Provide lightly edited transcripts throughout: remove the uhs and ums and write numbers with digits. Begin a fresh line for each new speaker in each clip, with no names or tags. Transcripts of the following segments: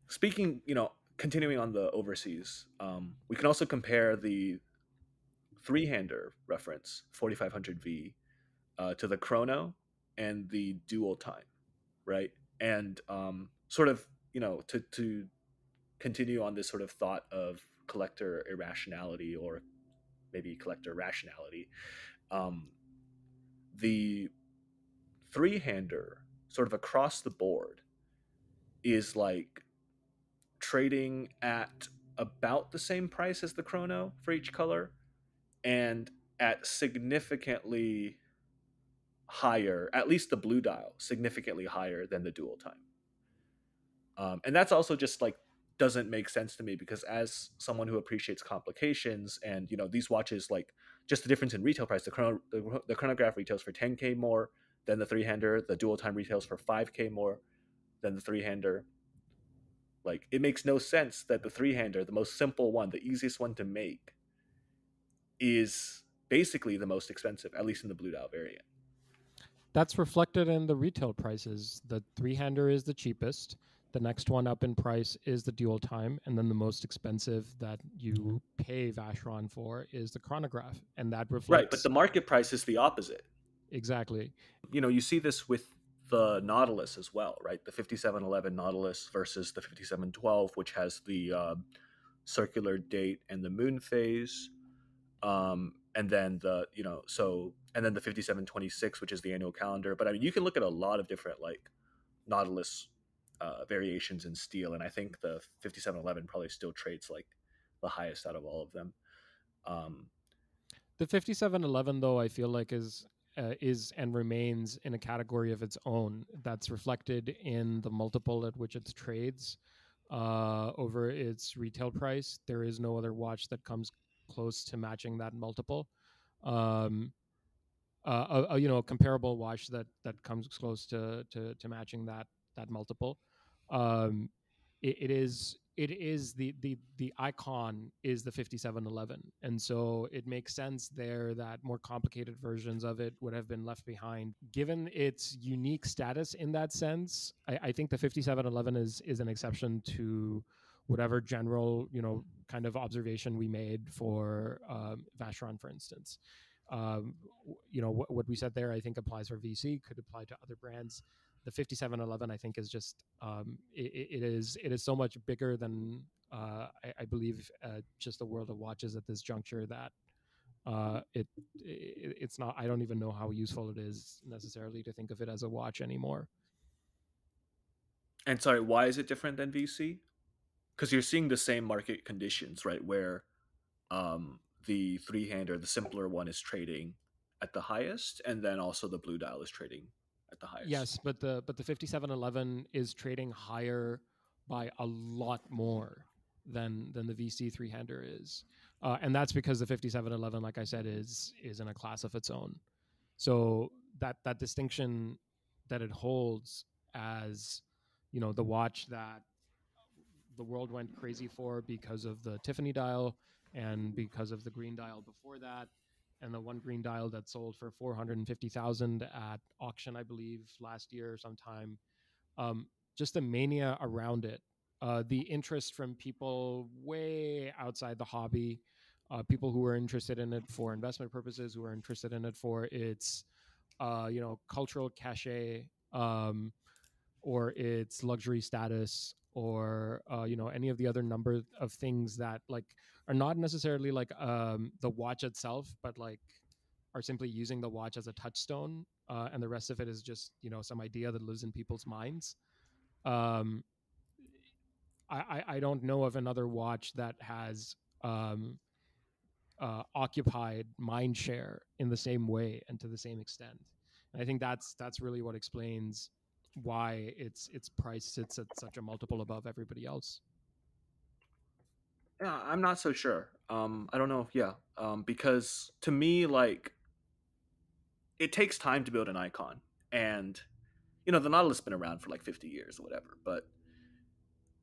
Speaking, continuing on the overseas, we can also compare the three-hander reference 4500V to the chrono and the dual time, right? And sort of, to continue on this sort of thought of collector irrationality or maybe collector rationality, um, the three-hander sort of across the board is like trading at about the same price as the chrono for each color and at significantly higher, at least the blue dial, significantly higher than the dual time. And that's also just like doesn't make sense to me because as someone who appreciates complications and these watches, like just the difference in retail price, the chronograph retails for 10K more than the three-hander, the dual time retails for 5K more than the three-hander. Like it makes no sense that the three-hander, the most simple one, the easiest one to make, is basically the most expensive, at least in the blue dial variant.
That's reflected in the retail prices. The three-hander is the cheapest. The next one up in price is the dual time, and then the most expensive that you pay Vacheron for is the chronograph, and that
Right, but
reflects
the market price is the opposite.
exactly.
You see this with the Nautilus as well, right? The 5711 Nautilus versus the 5712, which has the circular date and the moon phase. And then the 5726, which is the annual calendar. But I mean, you can look at a lot of different like Nautilus variations in steel, and I think the 5711 probably still trades like the highest out of all of them. Um,
The 5711, though, I feel like is and remains in a category of its own. That's reflected in the multiple at which it trades over its retail price. There is no other watch that comes close to matching that multiple. Um, a comparable watch that comes close to matching that multiple. Um, it is the icon is the 5711, and so it makes sense there that more complicated versions of it would have been left behind given its unique status in that sense. I think the 5711 is an exception to whatever general kind of observation we made for Vacheron, for instance. um, what we said there, I think applies for VC, could apply to other brands. The 5711, I think, is just it is so much bigger than I believe just the world of watches at this juncture that it's not. I don't even know how useful it is necessarily to think of it as a watch anymore.
and sorry, why is it different than VC? Because you're seeing the same market conditions, right? Where the three-hander, the simpler one, is trading at the highest, and then also the blue dial is trading at the highest.
Yes, but the 5711 is trading higher by a lot more than the VC three-hander is, and that's because the 5711, like I said, is in a class of its own. So that distinction that it holds as the watch that the world went crazy for because of the Tiffany dial and because of the green dial before that, and the one green dial that sold for 450,000 at auction, I believe, last year or sometime. Just the mania around it, the interest from people way outside the hobby, people who are interested in it for investment purposes, who are interested in it for its, cultural cachet, or its luxury status, or any of the other number of things that like are not necessarily like the watch itself, but like are simply using the watch as a touchstone, and the rest of it is just some idea that lives in people's minds. um, I don't know of another watch that has um, occupied mind share in the same way and to the same extent. And I think that's really what explains why its price sits at such a multiple above everybody else.
Yeah, I'm not so sure. I don't know. Yeah, because to me, like, it takes time to build an icon, and the Nautilus has been around for like 50 years or whatever, but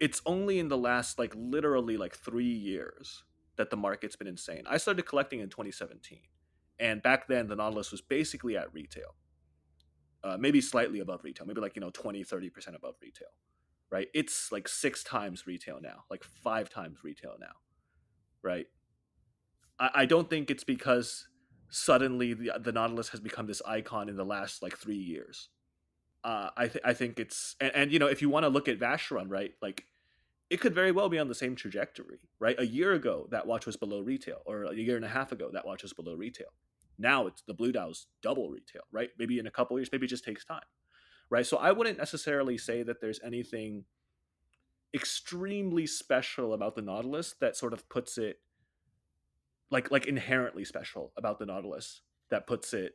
it's only in the last like literally like 3 years that the market's been insane. I started collecting in 2017, and back then the Nautilus was basically at retail, maybe slightly above retail, maybe like 20, 30% above retail. right? It's like 6 times retail now, like 5 times retail now, right? I don't think it's because suddenly the Nautilus has become this icon in the last like 3 years. I think it's and you know, if you want to look at Vacheron, right, like it could very well be on the same trajectory, right? A year ago, that watch was below retail, or a year and a half ago, that watch was below retail. Now it's the Blue Dow's double retail, right? Maybe in a couple of years, maybe it just takes time, right? So I wouldn't necessarily say that there's anything extremely special about the Nautilus that sort of puts it like inherently special about the Nautilus that puts it,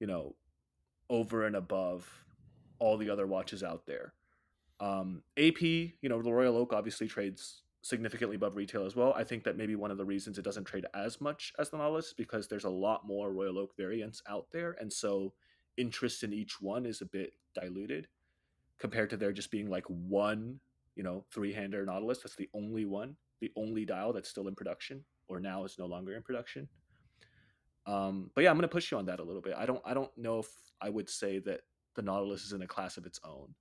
you know, over and above all the other watches out there. AP, you know, the Royal Oak obviously trades significantly above retail as well. I think that maybe one of the reasons it doesn't trade as much as the Nautilus is because there's a lot more Royal Oak variants out there, and so interest in each one is a bit diluted compared to there just being like one, you know, three-hander Nautilus. That's the only one, the only dial that's still in production, or now is no longer in production. But yeah, I'm gonna push you on that a little bit. I don't know if I would say that the Nautilus is in a class of its own.